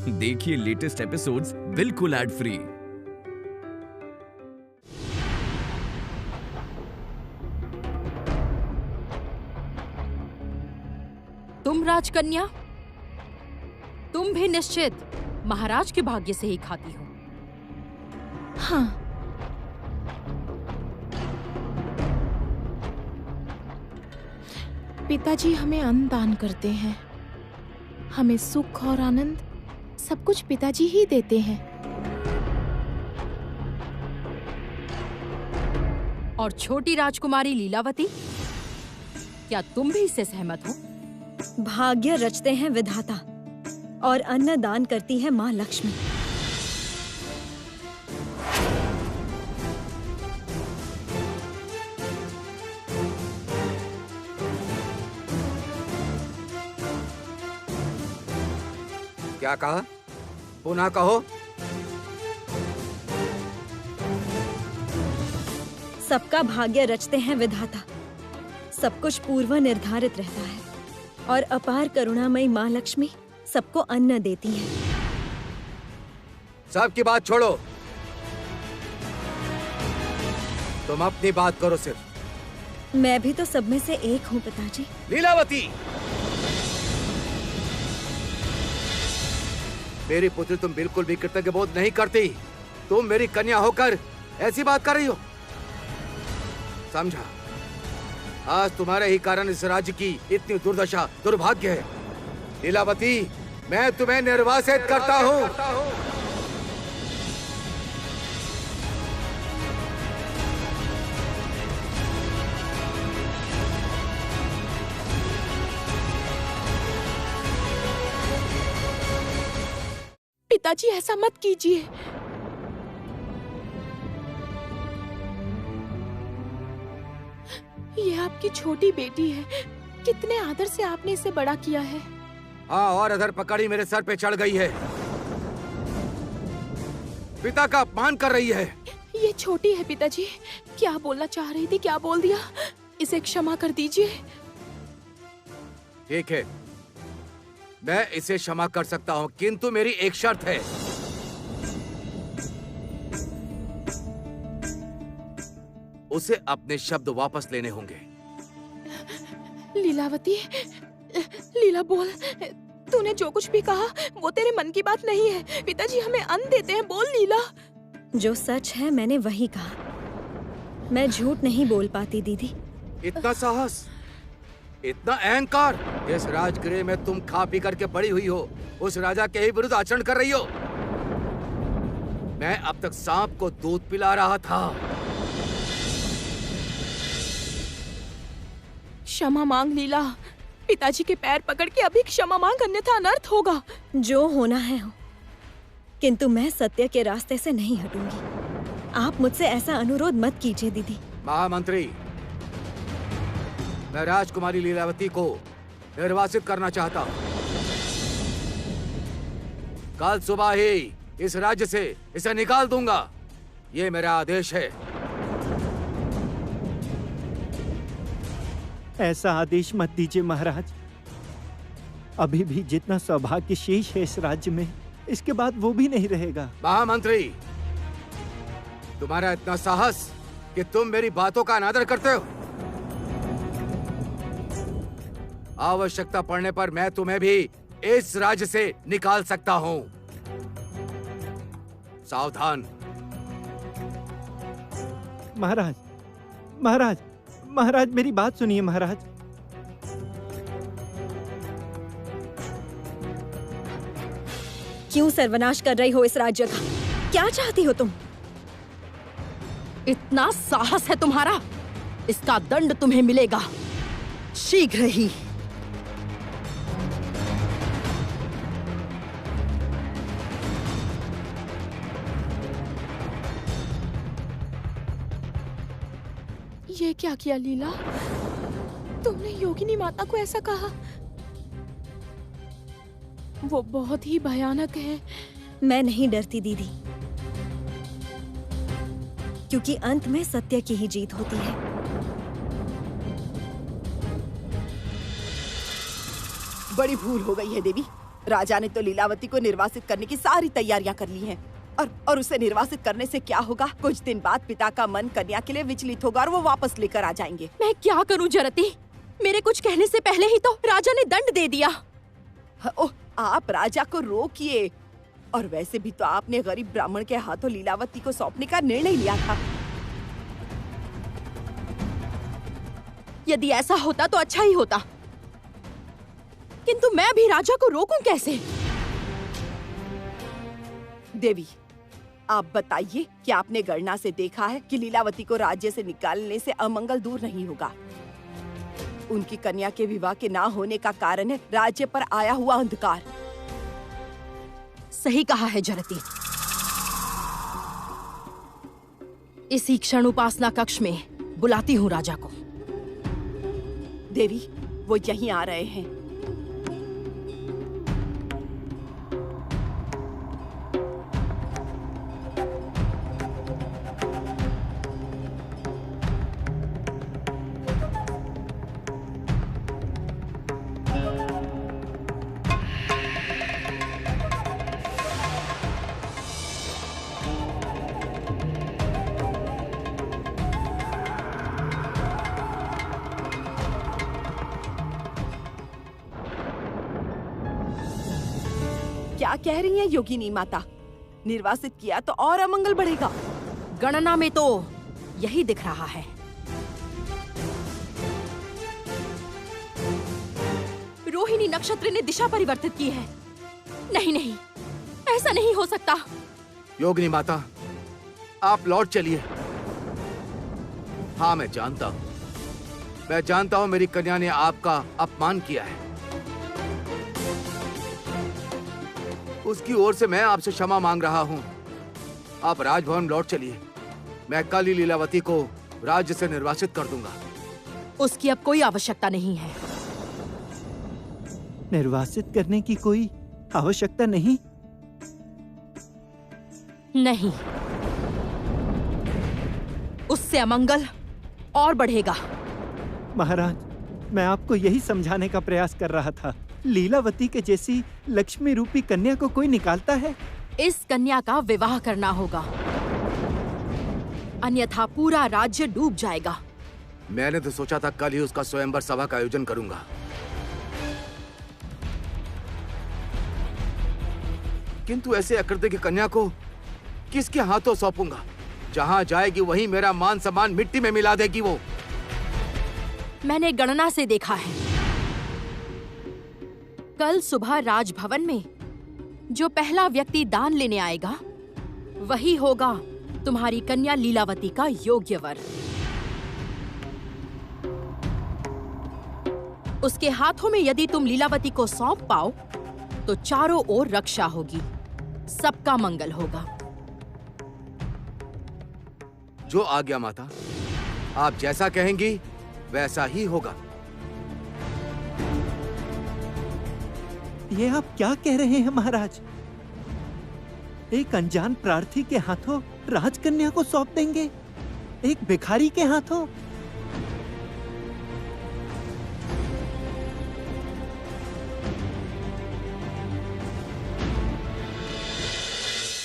देखिए latest episodes बिल्कुल ad free. तुम राजकन्या, तुम भी निश्चित महाराज के भाग्य से ही खाती हो। हाँ, पिताजी हमें अन्न दान करते हैं। हमें सुख और आनंद सब कुछ पिताजी ही देते हैं। और छोटी राजकुमारी लीलावती, क्या तुम भी इससे सहमत हो? भाग्य रचते हैं विधाता और अन्न दान करती है माँ लक्ष्मी। क्या कहा? पुनः कहो। सबका भाग्य रचते हैं विधाता। सब कुछ पूर्व निर्धारित रहता है और अपार करुणामयी माँ लक्ष्मी सबको अन्न देती है। सबकी बात छोड़ो, तुम अपनी बात करो सिर्फ। मैं भी तो सब में से एक हूँ पिताजी। लीलावती, मेरी पुत्री तुम बिल्कुल भी कृतज्ञ बोध नहीं करती। तुम मेरी कन्या होकर ऐसी बात कर रही हो। समझा, आज तुम्हारे ही कारण इस राज्य की इतनी दुर्दशा दुर्भाग्य है। लीलावती, मैं तुम्हें निर्वासित करता हूँ। पिताजी ऐसा मत कीजिए। ये आपकी छोटी बेटी है। कितने आदर से आपने इसे बड़ा किया है। हाँ, और अधर पकड़ी मेरे सर पे चढ़ गई है। पिता का अपमान कर रही है। ये छोटी है पिताजी। क्या बोलना चाह रही थी, क्या बोल दिया। इसे क्षमा कर दीजिए। ठीक है, मैं इसे क्षमा कर सकता हूँ, किंतु मेरी एक शर्त है। उसे अपने शब्द वापस लेने होंगे। लीलावती, लीला बोल। तूने जो कुछ भी कहा वो तेरे मन की बात नहीं है। पिताजी हमें अन्न देते हैं। बोल लीला। जो सच है मैंने वही कहा। मैं झूठ नहीं बोल पाती दीदी। इतना साहस, इतना अहंकार। जिस राजगृह में तुम खा पी करके बड़ी हुई हो, उस राजा के ही विरुद्ध आचरण कर रही हो। मैं अब तक सांप को दूध पिला रहा था। क्षमा मांग लीला। पिताजी के पैर पकड़ के अभी क्षमा मांग, अन्यथा अनर्थ होगा। जो होना है हो, किंतु मैं सत्य के रास्ते से नहीं हटूंगी। आप मुझसे ऐसा अनुरोध मत कीजिए दीदी। महामंत्री, मैं राजकुमारी लीलावती को निर्वासित करना चाहता हूँ। कल सुबह ही इस राज्य से इसे निकाल दूंगा। ये मेरा आदेश है। ऐसा आदेश मत दीजिए महाराज। अभी भी जितना सौभाग्य शेष है इस राज्य में, इसके बाद वो भी नहीं रहेगा। महामंत्री, तुम्हारा इतना साहस कि तुम मेरी बातों का अनादर करते हो। आवश्यकता पड़ने पर मैं तुम्हें भी इस राज्य से निकाल सकता हूँ। सावधान। महाराज, महाराज, महाराज, मेरी बात सुनिए महाराज। क्यों सर्वनाश कर रही हो इस राज्य का? क्या चाहती हो तुम? इतना साहस है तुम्हारा, इसका दंड तुम्हें मिलेगा शीघ्र ही। ये क्या किया लीला? तुमने योगिनी माता को ऐसा कहा? वो बहुत ही भयानक है। मैं नहीं डरती दीदी, क्योंकि अंत में सत्य की ही जीत होती है। बड़ी भूल हो गई है देवी। राजा ने तो लीलावती को निर्वासित करने की सारी तैयारियां कर ली हैं। और उसे निर्वासित करने से क्या होगा? कुछ दिन बाद पिता का मन कन्या के लिए विचलित होगा और वो वापस लेकर आ जाएंगे। मैं क्या करूं जरती? मेरे कुछ कहने से पहले ही तो राजा ने दंड दे दिया। ओह, आप राजा को रोकिए। और वैसे भी तो आपने गरीब ब्राह्मण के हाथों लीलावती को सौंपने का निर्णय लिया था। यदि ऐसा होता तो अच्छा ही होता, किंतु मैं भी राजा को रोकूं कैसे? देवी, आप बताइए कि आपने गणना से देखा है कि लीलावती को राज्य से निकालने से अमंगल दूर नहीं होगा। उनकी कन्या के विवाह के ना होने का कारण है राज्य पर आया हुआ अंधकार। सही कहा है जरती। इसी क्षण उपासना कक्ष में बुलाती हूँ राजा को। देवी, वो यहीं आ रहे हैं। क्या कह रही हैं योगिनी माता? निर्वासित किया तो और अमंगल बढ़ेगा। गणना में तो यही दिख रहा है। रोहिणी नक्षत्र ने दिशा परिवर्तित की है। नहीं नहीं, ऐसा नहीं हो सकता। योगिनी माता, आप लौट चलिए। हाँ, मैं जानता हूँ मेरी कन्या ने आपका अपमान किया है। उसकी ओर से मैं आपसे क्षमा मांग रहा हूँ। आप राजभवन लौट चलिए। मैं कल ही लीलावती को राज्य से निर्वासित कर दूंगा। उसकी अब कोई आवश्यकता नहीं है। निर्वासित करने की कोई आवश्यकता नहीं? नहीं, उससे अमंगल और बढ़ेगा। महाराज, मैं आपको यही समझाने का प्रयास कर रहा था। लीलावती के जैसी लक्ष्मी रूपी कन्या को कोई निकालता है? इस कन्या का विवाह करना होगा, अन्यथा पूरा राज्य डूब जाएगा। मैंने तो सोचा था कल ही उसका स्वयंवर सभा का आयोजन करूंगा, किंतु ऐसे अकृत्य की कन्या को किसके हाथों सौंपूंगा? जहां जाएगी वहीं मेरा मान सम्मान मिट्टी में मिला देगी वो। मैंने गणना से देखा है, कल सुबह राजभवन में जो पहला व्यक्ति दान लेने आएगा वही होगा तुम्हारी कन्या लीलावती का योग्य वर। उसके हाथों में यदि तुम लीलावती को सौंप पाओ तो चारों ओर रक्षा होगी, सबका मंगल होगा। जो आज्ञा माता, आप जैसा कहेंगी वैसा ही होगा। ये आप क्या कह रहे हैं महाराज? एक अनजान प्रार्थी के हाथों राजकन्या को सौंप देंगे? एक भिखारी के हाथों?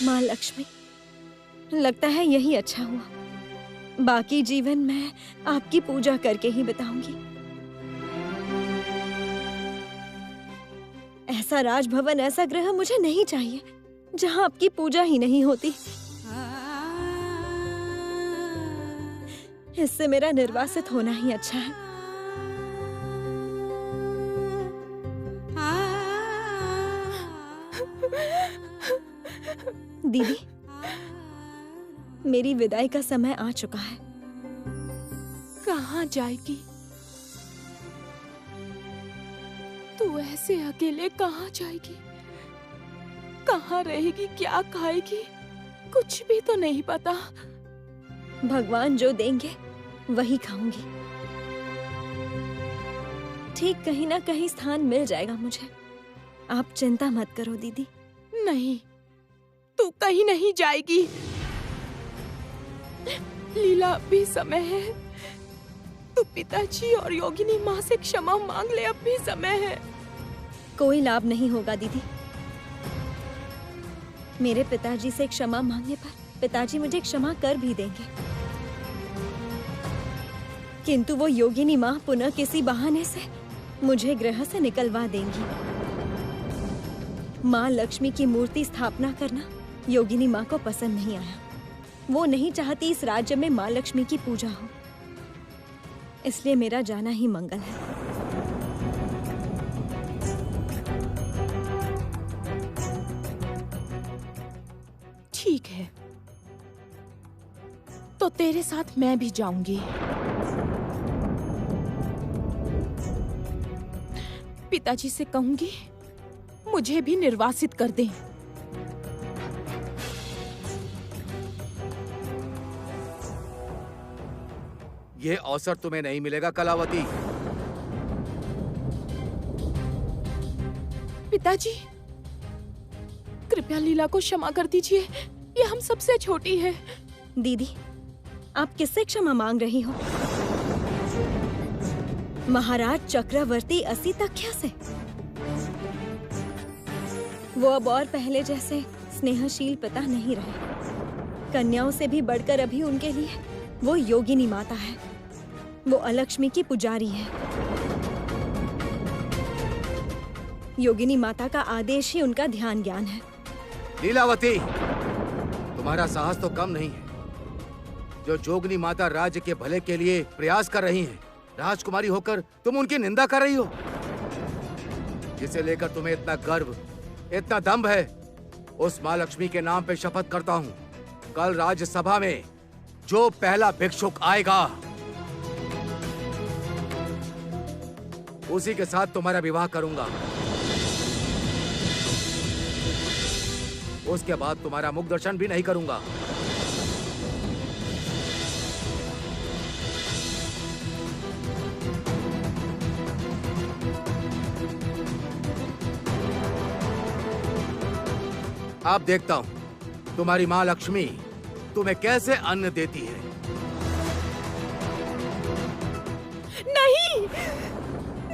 माँ लक्ष्मी, लगता है यही अच्छा हुआ। बाकी जीवन मैं आपकी पूजा करके ही बिताऊंगी। ऐसा राजभवन, ऐसा ग्रह मुझे नहीं चाहिए जहां आपकी पूजा ही नहीं होती। इससे मेरा निर्वासित होना ही अच्छा है। दीदी, मेरी विदाई का समय आ चुका है। कहाँ जाएगी तू? ऐसे अकेले कहाँ जाएगी? कहाँ रहेगी? क्या खाएगी? कुछ भी तो नहीं पता। भगवान जो देंगे वही खाऊंगी। ठीक कहीं ना कहीं स्थान मिल जाएगा मुझे। आप चिंता मत करो दीदी। नहीं, तू कहीं नहीं जाएगी। लीला, अभी समय है। तू पिताजी और योगिनी माँ से क्षमा मांग ले, अब भी समय है। कोई लाभ नहीं होगा दीदी। मेरे पिताजी से क्षमा मांगने पर पिताजी मुझे क्षमा कर भी देंगे, किंतु वो योगिनी माँ पुनः किसी बहाने से मुझे गृह से निकलवा देंगी। माँ लक्ष्मी की मूर्ति स्थापना करना योगिनी माँ को पसंद नहीं आया। वो नहीं चाहती इस राज्य में माँ लक्ष्मी की पूजा हो, इसलिए मेरा जाना ही मंगल है। ठीक है, तो तेरे साथ मैं भी जाऊंगी। पिताजी से कहूंगी मुझे भी निर्वासित कर दें। ये अवसर तुम्हें नहीं मिलेगा कलावती। पिताजी, कृपया लीला को क्षमा कर दीजिए, ये हम सबसे छोटी है। दीदी, आप किससे क्षमा मांग रही हो? महाराज चक्रवर्ती असी तख्या से? वो अब और पहले जैसे स्नेहशील पिता नहीं रहे। कन्याओं से भी बढ़कर अभी उनके लिए वो योगिनी माता है। वो अलक्ष्मी की पुजारी है। योगिनी माता का आदेश ही उनका ध्यान ज्ञान है। लीलावती, तुम्हारा साहस तो कम नहीं है। जो जोगनी माता राज्य के भले के लिए प्रयास कर रही हैं, राजकुमारी होकर तुम उनकी निंदा कर रही हो। जिसे लेकर तुम्हें इतना गर्व, इतना दंभ है, उस माँ लक्ष्मी के नाम पे शपथ करता हूँ, कल राज्यसभा में जो पहला भिक्षुक आएगा उसी के साथ तुम्हारा विवाह करूंगा। उसके बाद तुम्हारा मुख दर्शन भी नहीं करूंगा। अब देखता हूं तुम्हारी माँ लक्ष्मी तुम्हें कैसे अन्न देती है। नहीं,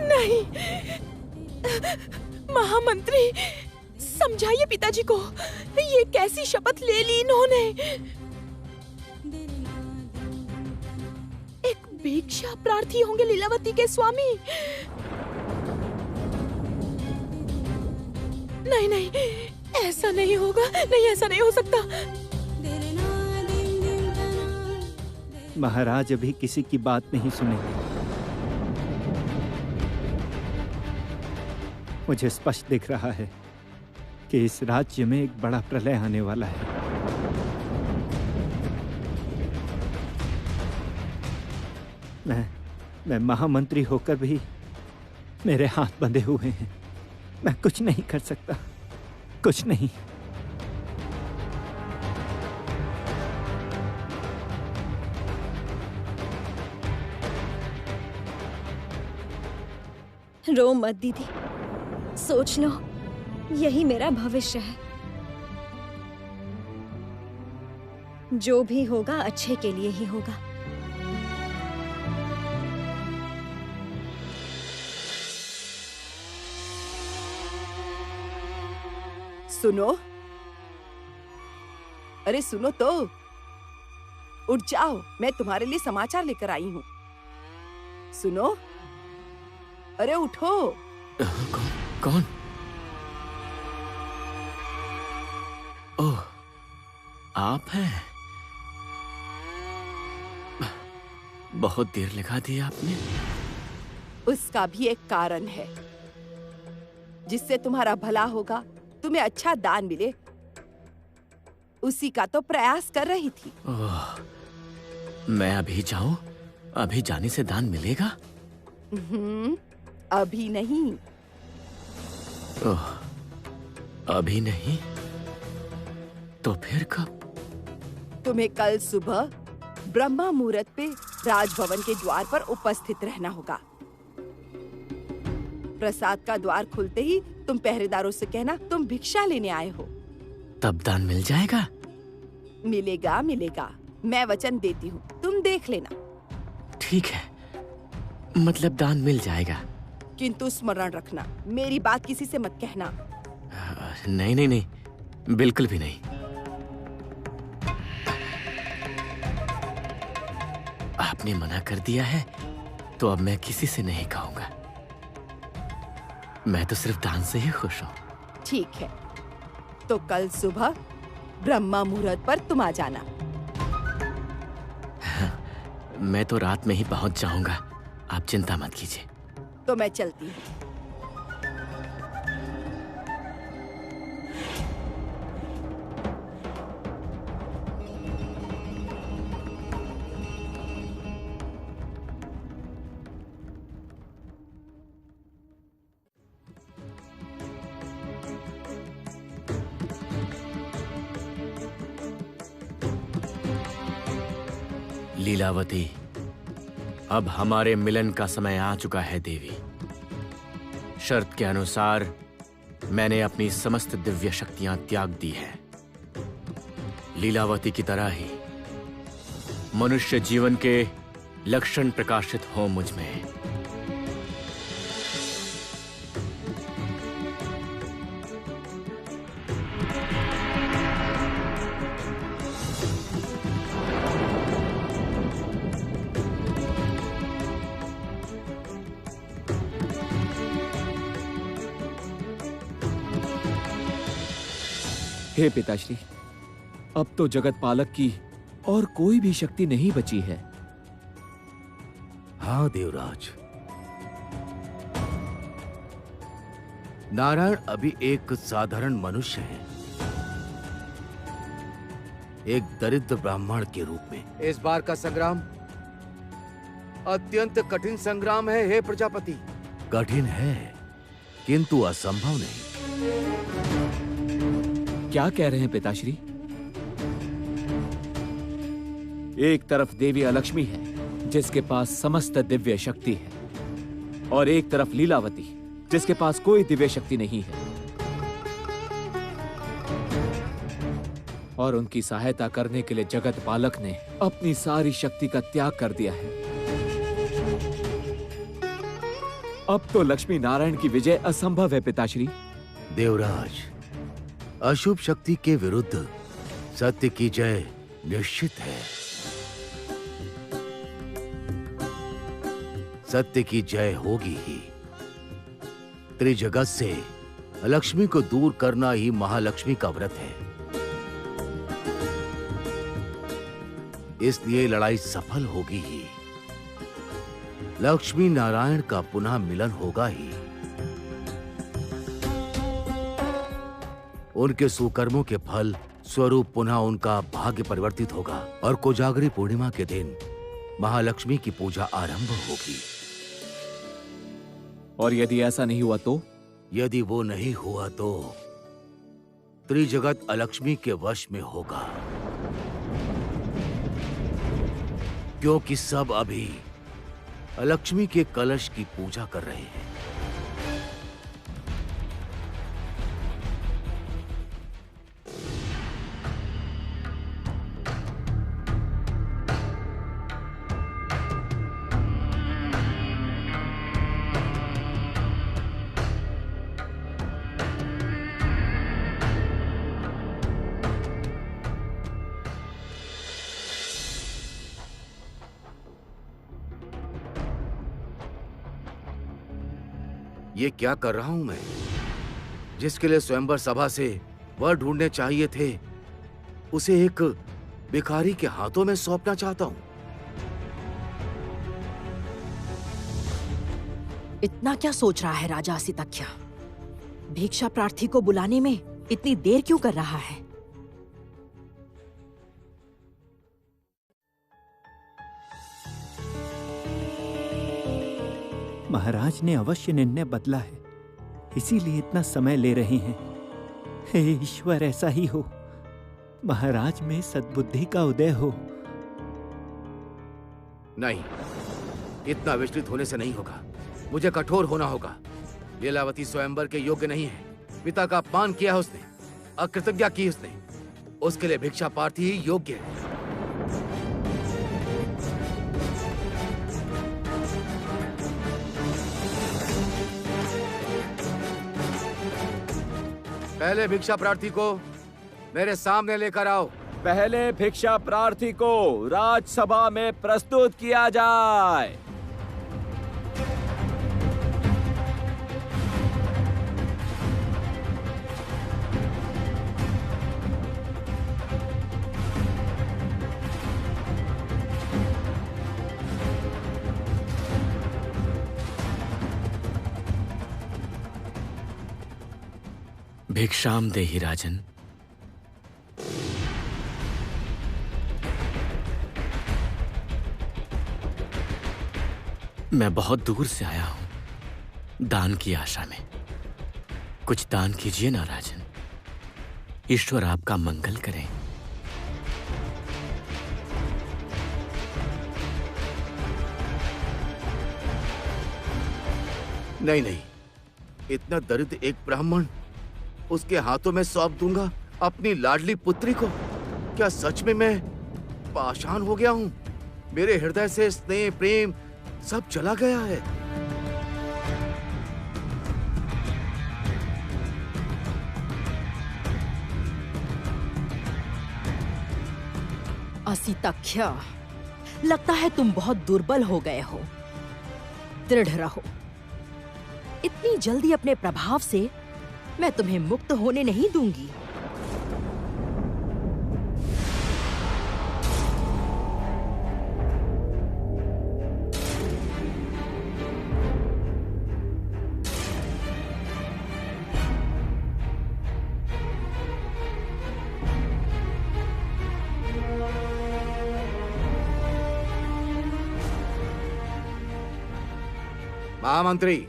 नहीं, महामंत्री, समझाइए पिताजी को। ये कैसी शपथ ले ली इन्होंने? एक भिक्षा प्रार्थी होंगे लीलावती के स्वामी? नहीं नहीं, ऐसा नहीं होगा। नहीं, ऐसा नहीं हो सकता। महाराज अभी किसी की बात नहीं सुनेंगे। मुझे स्पष्ट दिख रहा है कि इस राज्य में एक बड़ा प्रलय आने वाला है। मैं महामंत्री होकर भी मेरे हाथ बंधे हुए हैं। मैं कुछ नहीं कर सकता, कुछ नहीं। रो मत दीदी, सोच लो, यही मेरा भविष्य है। जो भी होगा अच्छे के लिए ही होगा। सुनो, अरे सुनो तो, उठ जाओ, मैं तुम्हारे लिए समाचार लेकर आई हूँ। सुनो, अरे उठो। कौन? ओह, आप हैं। बहुत देर लगा दी आपने। उसका भी एक कारण है, जिससे तुम्हारा भला होगा, तुम्हें अच्छा दान मिले, उसी का तो प्रयास कर रही थी। ओह, मैं अभी जाऊं? अभी जाने से दान मिलेगा? अभी नहीं। ओह, अभी नहीं? तो फिर कब? तुम्हें कल सुबह ब्रह्मा मुहूर्त पे राजभवन के द्वार पर उपस्थित रहना होगा। प्रसाद का द्वार खुलते ही तुम पहरेदारों से कहना तुम भिक्षा लेने आए हो। तब दान मिल जाएगा? मिलेगा, मिलेगा, मैं वचन देती हूँ, तुम देख लेना। ठीक है, मतलब दान मिल जाएगा। किंतु स्मरण रखना, मेरी बात किसी से मत कहना। नहीं नहीं नहीं, बिल्कुल भी नहीं। आपने मना कर दिया है तो अब मैं किसी से नहीं कहूंगा। मैं तो सिर्फ दान से ही खुश हूं। ठीक है, तो कल सुबह ब्रह्मा मुहूर्त पर तुम आ जाना। मैं तो रात में ही पहुंच जाऊंगा, आप चिंता मत कीजिए। तो मैं चलती हूँ। लीलावती, अब हमारे मिलन का समय आ चुका है देवी। शर्त के अनुसार मैंने अपनी समस्त दिव्य शक्तियां त्याग दी है। लीलावती की तरह ही मनुष्य जीवन के लक्षण प्रकाशित हो मुझ में। हे पिताश्री, अब तो जगत पालक की और कोई भी शक्ति नहीं बची है। हाँ देवराज, नारायण अभी एक साधारण मनुष्य है, एक दरिद्र ब्राह्मण के रूप में। इस बार का संग्राम अत्यंत कठिन संग्राम है हे प्रजापति। कठिन है किंतु असंभव नहीं। क्या कह रहे हैं पिताश्री? एक तरफ देवी अलक्ष्मी है जिसके पास समस्त दिव्य शक्ति है, और एक तरफ लीलावती जिसके पास कोई दिव्य शक्ति नहीं है, और उनकी सहायता करने के लिए जगत पालक ने अपनी सारी शक्ति का त्याग कर दिया है। अब तो लक्ष्मी नारायण की विजय असंभव है पिताश्री। देवराज, अशुभ शक्ति के विरुद्ध सत्य की जय निश्चित है। सत्य की जय होगी ही। त्रिजगत से लक्ष्मी को दूर करना ही महालक्ष्मी का व्रत है, इसलिए लड़ाई सफल होगी ही। लक्ष्मी नारायण का पुनः मिलन होगा ही। उनके सुकर्मों के फल स्वरूप पुनः उनका भाग्य परिवर्तित होगा, और कोजागरी पूर्णिमा के दिन महालक्ष्मी की पूजा आरंभ होगी। और यदि ऐसा नहीं हुआ तो? यदि वो नहीं हुआ तो त्रिजगत अलक्ष्मी के वश में होगा, क्योंकि सब अभी अलक्ष्मी के कलश की पूजा कर रहे हैं। ये क्या कर रहा हूं मैं? जिसके लिए स्वयंवर सभा से वर ढूंढने चाहिए थे, उसे एक भिखारी के हाथों में सौंपना चाहता हूं। इतना क्या सोच रहा है राजा असितख्या? भिक्षा प्रार्थी को बुलाने में इतनी देर क्यों कर रहा है? महाराज ने अवश्य निर्णय बदला है, इसीलिए इतना समय ले रहे हैं। हे ईश्वर, ऐसा ही हो। महाराज में सद्बुद्धि का उदय हो। नहीं, इतना विचलित होने से नहीं होगा। मुझे कठोर होना होगा। लीलावती स्वयंवर के योग्य नहीं है। पिता का अपमान किया उसने, अकृतज्ञता की उसने। उसके लिए भिक्षा प्रार्थी ही योग्य है। पहले भिक्षा प्रार्थी को मेरे सामने लेकर आओ। पहले भिक्षा प्रार्थी को राजसभा में प्रस्तुत किया जाए। भिक्षाम देहि राजन। मैं बहुत दूर से आया हूं दान की आशा में। कुछ दान कीजिए ना राजन। ईश्वर आपका मंगल करें। नहीं नहीं, इतना दरिद्र एक ब्राह्मण, उसके हाथों में सौंप दूंगा अपनी लाडली पुत्री को? क्या सच में मैं पाषाण हो गया हूँ? मेरे हृदय से स्नेह प्रेम सब चला गया है। असितख्य, लगता है तुम बहुत दुर्बल हो गए हो। दृढ़ रहो। इतनी जल्दी अपने प्रभाव से मैं तुम्हें मुक्त होने नहीं दूंगी। महामंत्री,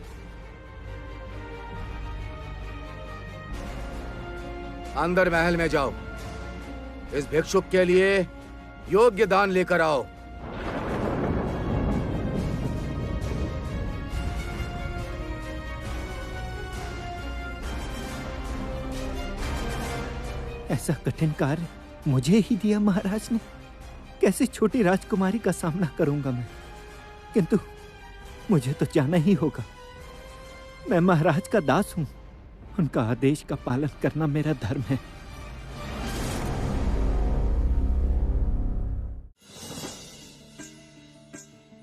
अंदर महल में जाओ। इस भिक्षुक के लिए योग्य दान लेकर आओ। ऐसा कठिन कार्य मुझे ही दिया महाराज ने। कैसे छोटी राजकुमारी का सामना करूंगा मैं? किंतु मुझे तो जाना ही होगा। मैं महाराज का दास हूं। उनका आदेश का पालन करना मेरा धर्म है।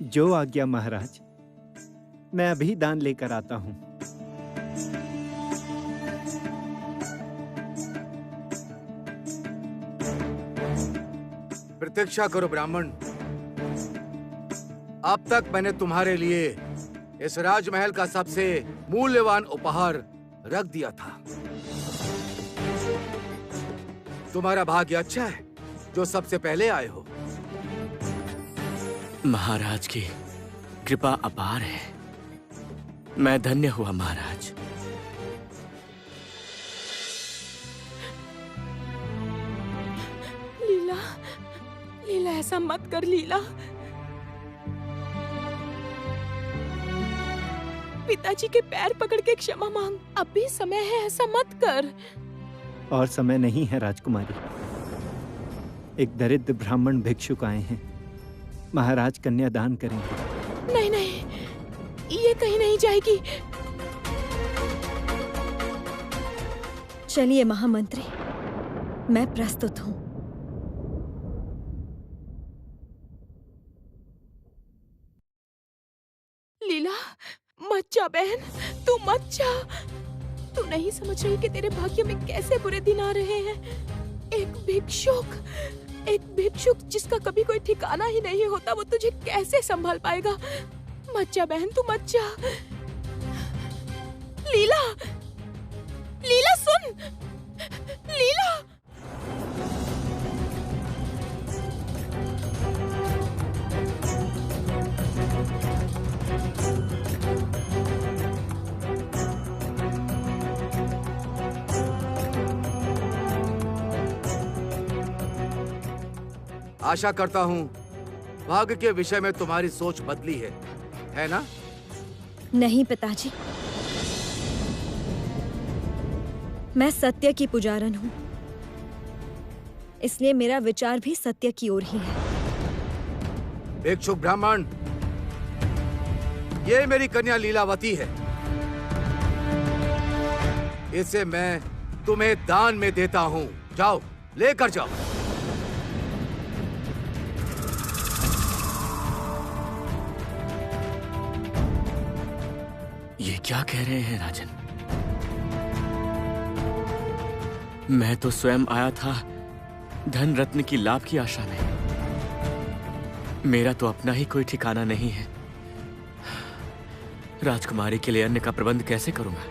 जो आज्ञा महाराज। मैं अभी दान लेकर आता हूं। प्रतीक्षा करो ब्राह्मण। अब तक मैंने तुम्हारे लिए इस राजमहल का सबसे मूल्यवान उपहार रख दिया था। तुम्हारा भाग्य अच्छा है जो सबसे पहले आए हो। महाराज की कृपा अपार है। मैं धन्य हुआ महाराज। लीला, लीला ऐसा मत कर लीला। पिताजी के पैर पकड़ के क्षमा मांग। अब भी समय है, ऐसा मत कर। और समय नहीं है राजकुमारी। एक दरिद्र ब्राह्मण भिक्षुक आए हैं। महाराज कन्या दान करेंगे। नहीं नहीं, ये कहीं नहीं जाएगी। चलिए महामंत्री, मैं प्रस्तुत हूँ। लीला मत जा बहन, तू मत जा। तू नहीं समझ रही कि तेरे भाग्य में कैसे बुरे दिन आ रहे हैं। एक भिक्षुक जिसका कभी कोई ठिकाना ही नहीं होता, वो तुझे कैसे संभाल पाएगा? मत जा बहन, तू मत जा। लीला, लीला सुन, लीला। आशा करता हूँ भाग्य के विषय में तुम्हारी सोच बदली है ना? नहीं पिताजी, मैं सत्य की पुजारन हूँ, इसलिए मेरा विचार भी सत्य की ओर ही है। भिक्षुक ब्राह्मण, ये मेरी कन्या लीलावती है। इसे मैं तुम्हें दान में देता हूँ। जाओ, लेकर जाओ। ये क्या कह रहे हैं राजन? मैं तो स्वयं आया था धन रत्न की लाभ की आशा में। मेरा तो अपना ही कोई ठिकाना नहीं है। राजकुमारी के लिए अन्न का प्रबंध कैसे करूंगा?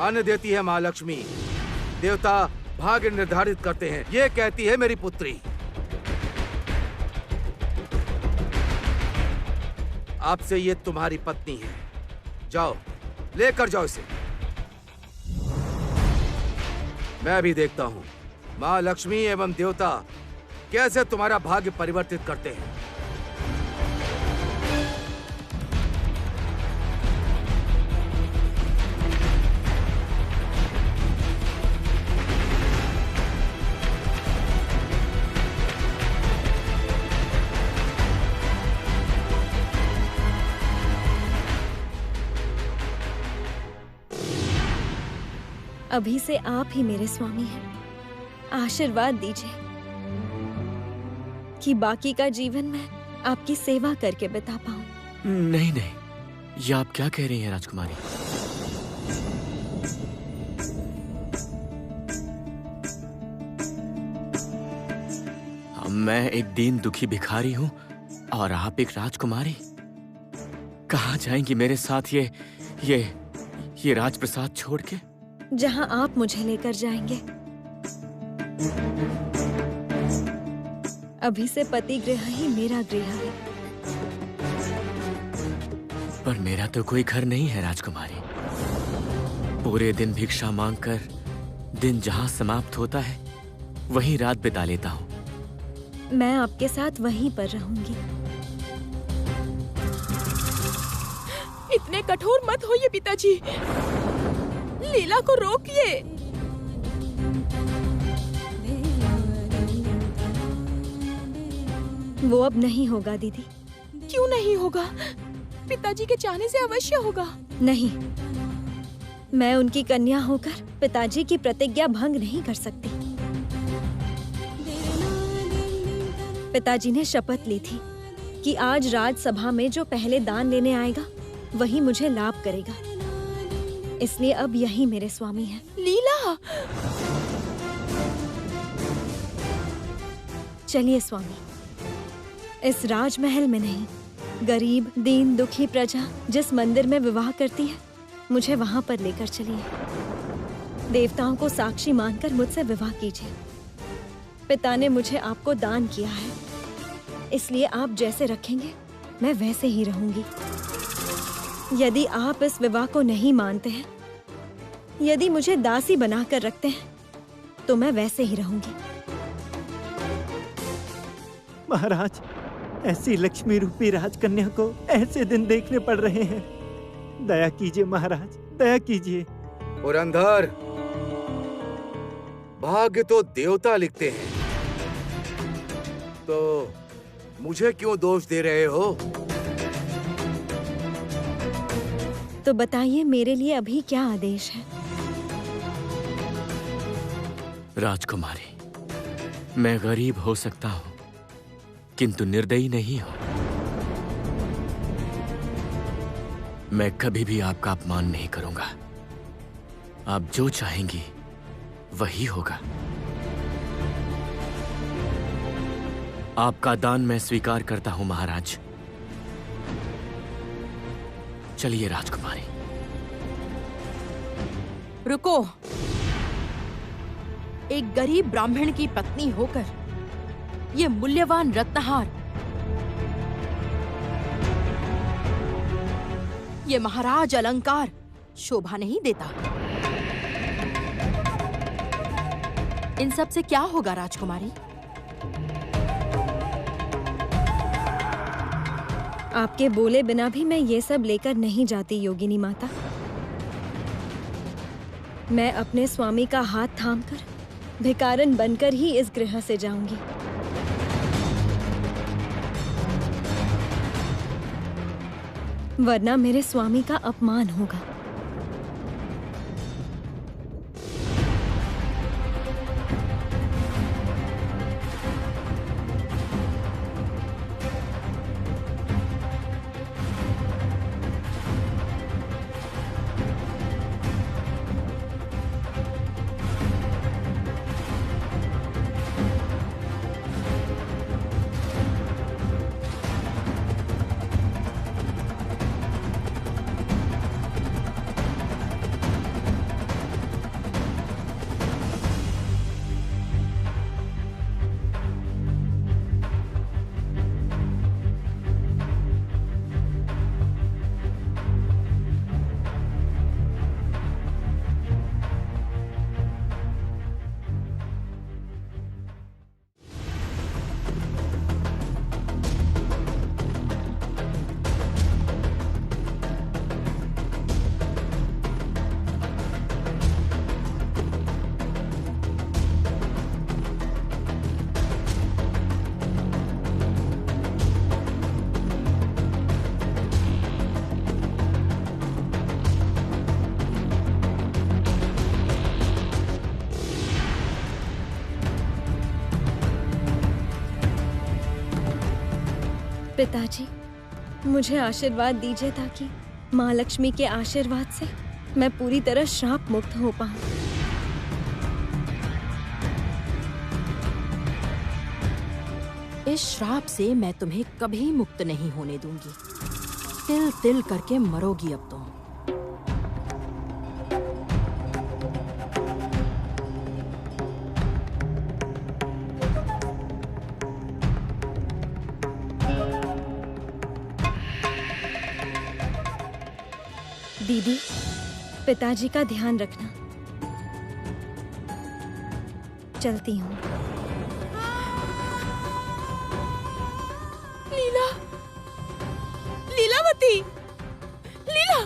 अन्न देती है माँ लक्ष्मी। देवता भाग्य निर्धारित करते हैं, ये कहती है मेरी पुत्री। अब से ये तुम्हारी पत्नी है। जाओ, लेकर जाओ इसे। मैं भी देखता हूँ माँ लक्ष्मी एवं देवता कैसे तुम्हारा भाग्य परिवर्तित करते हैं। अभी से आप ही मेरे स्वामी हैं। आशीर्वाद दीजिए कि बाकी का जीवन मैं आपकी सेवा करके बिता पाऊं। नहीं नहीं, ये आप क्या कह रही हैं राजकुमारी? मैं एक दीन दुखी भिखारी हूं और आप एक राजकुमारी। कहाँ जाएंगी मेरे साथ ये राजप्रसाद छोड़ के? जहां आप मुझे लेकर जाएंगे। अभी से पति गृह ही मेरा गृह है। पर मेरा तो कोई घर नहीं है राजकुमारी। पूरे दिन भिक्षा मांगकर दिन जहां समाप्त होता है वहीं रात बिता लेता हूँ। मैं आपके साथ वहीं पर रहूंगी। इतने कठोर मत होइए पिताजी। लीला को रोकिए। वो अब नहीं होगा दीदी। क्यों नहीं होगा? पिताजी के चाहने से अवश्य होगा। नहीं, मैं उनकी कन्या होकर पिताजी की प्रतिज्ञा भंग नहीं कर सकती। पिताजी ने शपथ ली थी कि आज राजसभा में जो पहले दान लेने आएगा वही मुझे लाभ करेगा। इसलिए अब यही मेरे स्वामी हैं। लीला! चलिए स्वामी, इस राजमहल में नहीं, गरीब दीन दुखी प्रजा जिस मंदिर में विवाह करती है, मुझे वहां पर लेकर चलिए। देवताओं को साक्षी मानकर मुझसे विवाह कीजिए। पिता ने मुझे आपको दान किया है, इसलिए आप जैसे रखेंगे मैं वैसे ही रहूंगी। यदि आप इस विवाह को नहीं मानते हैं, यदि मुझे दासी बनाकर रखते हैं, तो मैं वैसे ही रहूंगी। महाराज, ऐसी लक्ष्मी रूपी राजकन्या को ऐसे दिन देखने पड़ रहे हैं। दया कीजिए महाराज, दया कीजिए। पुरंदर, भाग्य तो देवता लिखते हैं, तो मुझे क्यों दोष दे रहे हो? तो बताइए मेरे लिए अभी क्या आदेश है? राजकुमारी, मैं गरीब हो सकता हूं किंतु निर्दयी नहीं हूं। मैं कभी भी आपका अपमान नहीं करूंगा। आप जो चाहेंगी वही होगा। आपका दान मैं स्वीकार करता हूं महाराज। चलिए राजकुमारी। रुको। एक गरीब ब्राह्मण की पत्नी होकर ये मूल्यवान रत्नहार, ये महाराज अलंकार शोभा नहीं देता। इन सब से क्या होगा राजकुमारी? आपके बोले बिना भी मैं ये सब लेकर नहीं जाती योगिनी माता। मैं अपने स्वामी का हाथ थामकर भिखारन बनकर ही इस गृह से जाऊंगी। वरना मेरे स्वामी का अपमान होगा। पिताजी, मुझे आशीर्वाद दीजिए ताकि माँ लक्ष्मी के आशीर्वाद से मैं पूरी तरह श्राप मुक्त हो पाऊं। इस श्राप से मैं तुम्हें कभी मुक्त नहीं होने दूंगी। तिल तिल करके मरोगी अब तुम। दीदी, पिताजी का ध्यान रखना। चलती हूँ। लीला, लीलावती, लीला।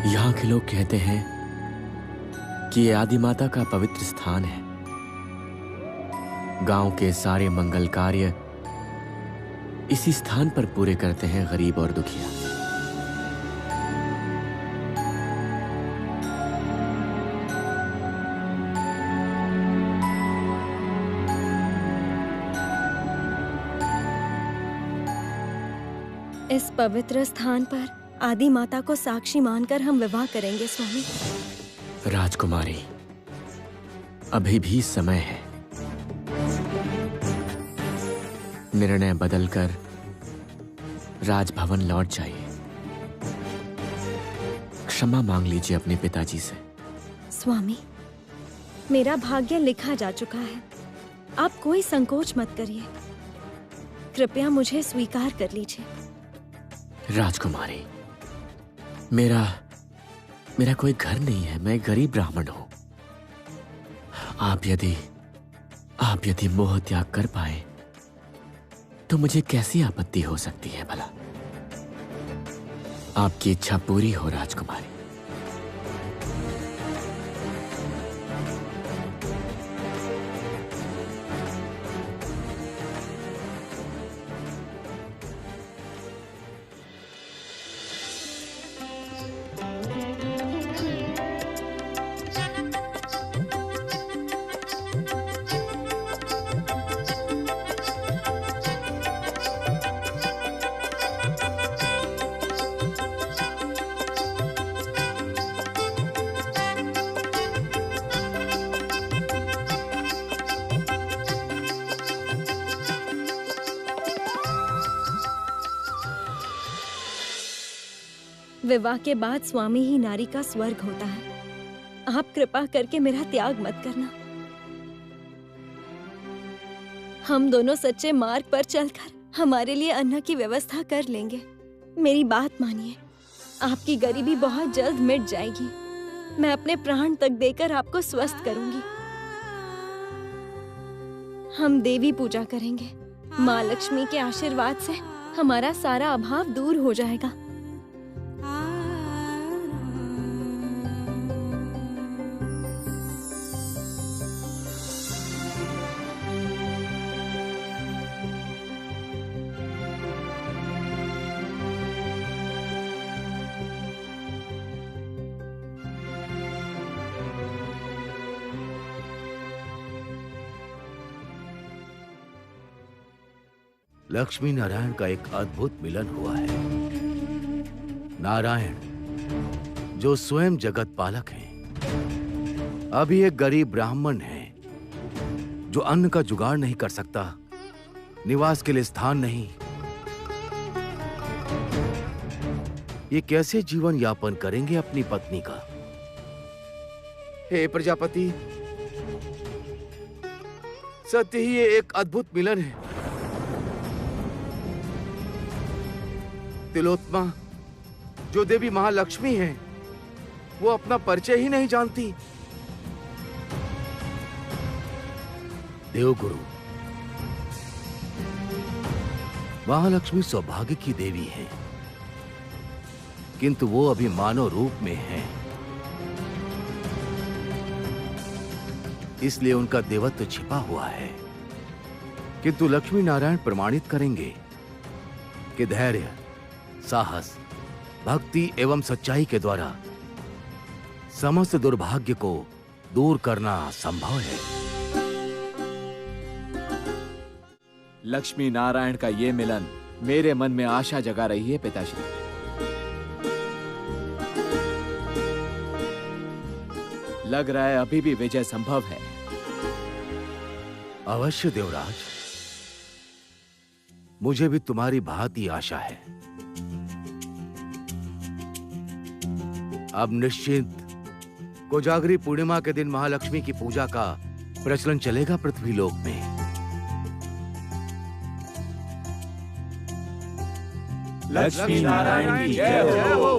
यहाँ के लोग कहते हैं कि ये आदि माता का पवित्र स्थान है। गांव के सारे मंगल कार्य इसी स्थान पर पूरे करते हैं गरीब और दुखिया। इस पवित्र स्थान पर आदि माता को साक्षी मानकर हम विवाह करेंगे स्वामी। राजकुमारी, अभी भी समय है। निर्णय बदलकर राजभवन लौट जाइए। क्षमा मांग लीजिए अपने पिताजी से। स्वामी, मेरा भाग्य लिखा जा चुका है। आप कोई संकोच मत करिए। कृपया मुझे स्वीकार कर लीजिए। राजकुमारी, मेरा कोई घर नहीं है। मैं गरीब ब्राह्मण हूं। आप यदि मोह त्याग कर पाए तो मुझे कैसी आपत्ति हो सकती है भला? आपकी इच्छा पूरी हो राजकुमारी। विवाह के बाद स्वामी ही नारी का स्वर्ग होता है। आप कृपा करके मेरा त्याग मत करना। हम दोनों सच्चे मार्ग पर चलकर हमारे लिए अन्न की व्यवस्था कर लेंगे। मेरी बात मानिए, आपकी गरीबी बहुत जल्द मिट जाएगी। मैं अपने प्राण तक देकर आपको स्वस्थ करूंगी। हम देवी पूजा करेंगे। माँ लक्ष्मी के आशीर्वाद से हमारा सारा अभाव दूर हो जाएगा। लक्ष्मी नारायण का एक अद्भुत मिलन हुआ है। नारायण जो स्वयं जगत पालक हैं, अभी एक गरीब ब्राह्मण है जो अन्न का जुगाड़ नहीं कर सकता, निवास के लिए स्थान नहीं। ये कैसे जीवन यापन करेंगे अपनी पत्नी का? हे प्रजापति, सत्य ही ये एक अद्भुत मिलन है। तिलोत्मा जो देवी महालक्ष्मी है, वो अपना परिचय ही नहीं जानती। देवगुरु, महालक्ष्मी सौभाग्य की देवी है। किंतु वो अभी मानव रूप में हैं। इसलिए उनका देवत्व छिपा हुआ है। किंतु लक्ष्मी नारायण प्रमाणित करेंगे कि धैर्य, साहस, भक्ति एवं सच्चाई के द्वारा समस्त दुर्भाग्य को दूर करना संभव है। लक्ष्मी नारायण का ये मिलन मेरे मन में आशा जगा रही है पिताश्री। लग रहा है अभी भी विजय संभव है। अवश्य देवराज, मुझे भी तुम्हारी भांति आशा है। अब निश्चिंत कोजागरी पूर्णिमा के दिन महालक्ष्मी की पूजा का प्रचलन चलेगा पृथ्वीलोक में। लक्ष्मी नारायण की जय हो।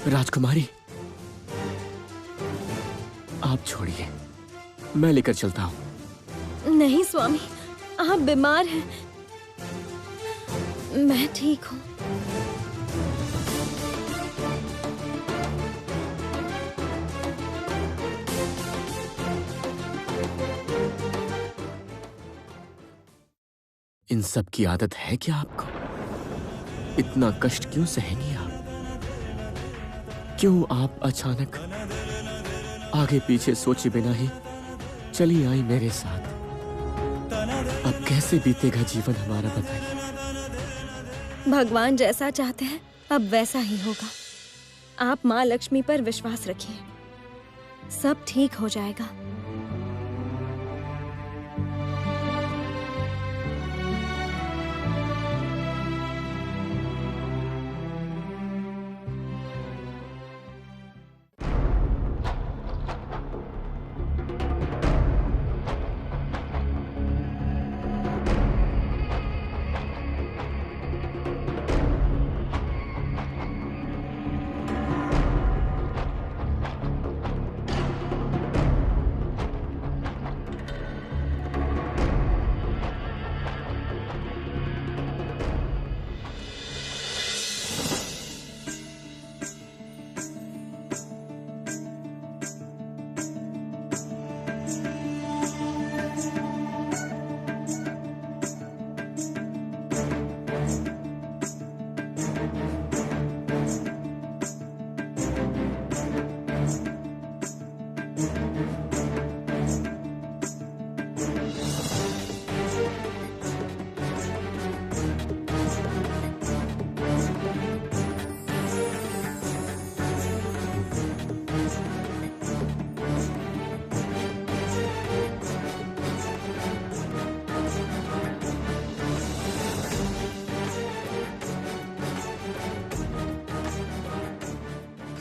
राजकुमारी, आप छोड़िए, मैं लेकर चलता हूं। नहीं स्वामी, आप बीमार हैं। मैं ठीक हूँ। इन सब की आदत है क्या आपको? इतना कष्ट क्यों सहेंगी आप? क्यों आप अचानक आगे पीछे सोचे बिना ही चली आई मेरे साथ? अब कैसे बीतेगा जीवन हमारा, बताइए। भगवान जैसा चाहते हैं अब वैसा ही होगा। आप माँ लक्ष्मी पर विश्वास रखिए, सब ठीक हो जाएगा।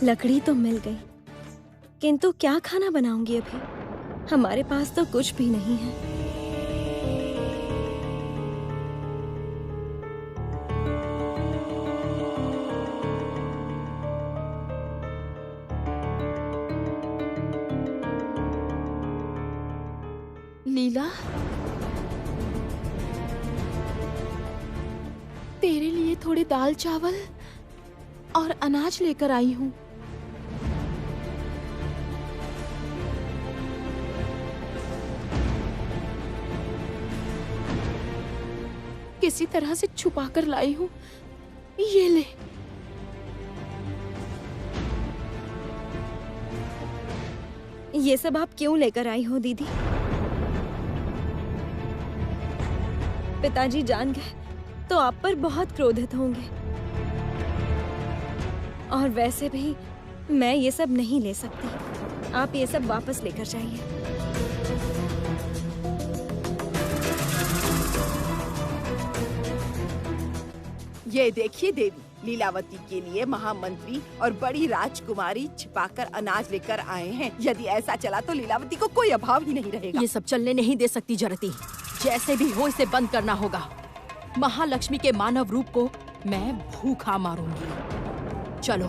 लकड़ी तो मिल गई, किंतु क्या खाना बनाऊंगी अभी? हमारे पास तो कुछ भी नहीं है। लीला, तेरे लिए थोड़े दाल चावल और अनाज लेकर आई हूँ। किसी तरह से छुपा कर लाई हूँ, ये ले। ये सब आप क्यों लेकर आई हो दीदी? पिताजी जान गए तो आप पर बहुत क्रोधित होंगे। और वैसे भी मैं ये सब नहीं ले सकती। आप ये सब वापस लेकर जाइए। ये देखिए देवी, लीलावती के लिए महामंत्री और बड़ी राजकुमारी छिपाकर अनाज लेकर आए हैं। यदि ऐसा चला तो लीलावती को कोई अभाव ही नहीं रहेगा। ये सब चलने नहीं दे सकती जरती। जैसे भी हो इसे बंद करना होगा। महालक्ष्मी के मानव रूप को मैं भूखा मारूंगी। चलो।